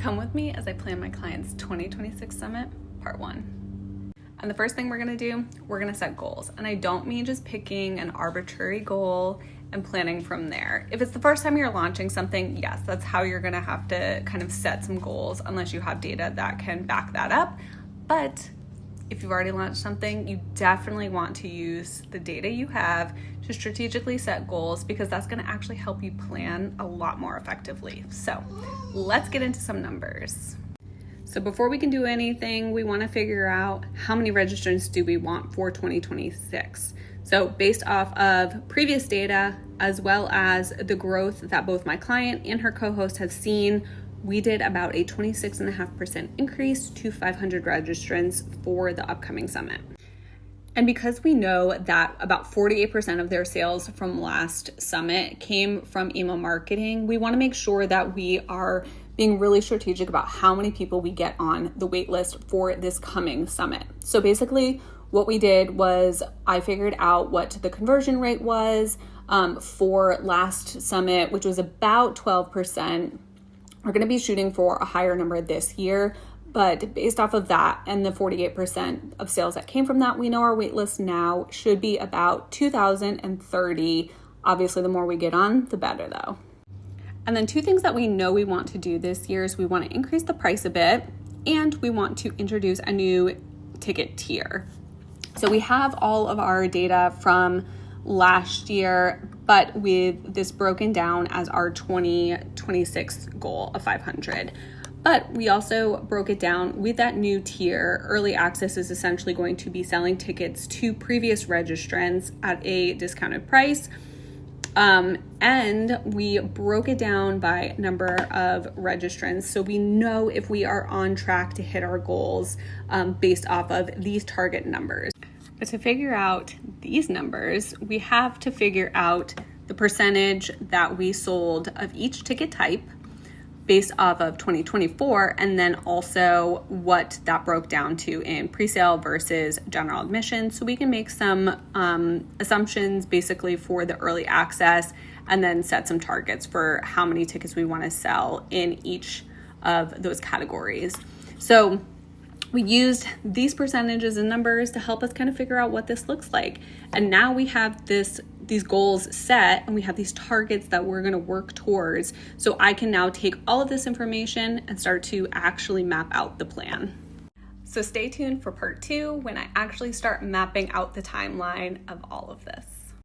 Come with me as I plan my client's 2026 Summit, Part 1. And the first thing we're gonna do, we're gonna set goals. And I don't mean just picking an arbitrary goal and planning from there. If it's the first time you're launching something, yes, that's how you're gonna have to kind of set some goals unless you have data that can back that up. But if you've already launched something, you definitely want to use the data you have to strategically set goals because that's gonna actually help you plan a lot more effectively. So let's get into some numbers. So before we can do anything, we wanna figure out how many registrants do we want for 2026. So based off of previous data, as well as the growth that both my client and her co-host have seen, we did about a 26.5% increase to 500 registrants for the upcoming summit. And because we know that about 48% of their sales from last summit came from email marketing, we want to make sure that we are being really strategic about how many people we get on the wait list for this coming summit. So basically what we did was I figured out what the conversion rate was for last summit, which was about 12%. We're going to be shooting for a higher number this year, but based off of that and the 48% of sales that came from that, we know our wait list now should be about 2,030. Obviously, the more we get on, the better though. And then two things that we know we want to do this year is we want to increase the price a bit and we want to introduce a new ticket tier. So we have all of our data from last year, but with this broken down as our 2026 goal of 500. But we also broke it down with that new tier. Early access is essentially going to be selling tickets to previous registrants at a discounted price. And we broke it down by number of registrants. So we know if we are on track to hit our goals based off of these target numbers. But to figure out these numbers, we have to figure out the percentage that we sold of each ticket type based off of 2024, and then also what that broke down to in pre-sale versus general admission. So we can make some assumptions basically for the early access and then set some targets for how many tickets we want to sell in each of those categories. So we used these percentages and numbers to help us kind of figure out what this looks like. And now we have these goals set and we have these targets that we're going to work towards. So I can now take all of this information and start to actually map out the plan. So stay tuned for part 2 when I actually start mapping out the timeline of all of this.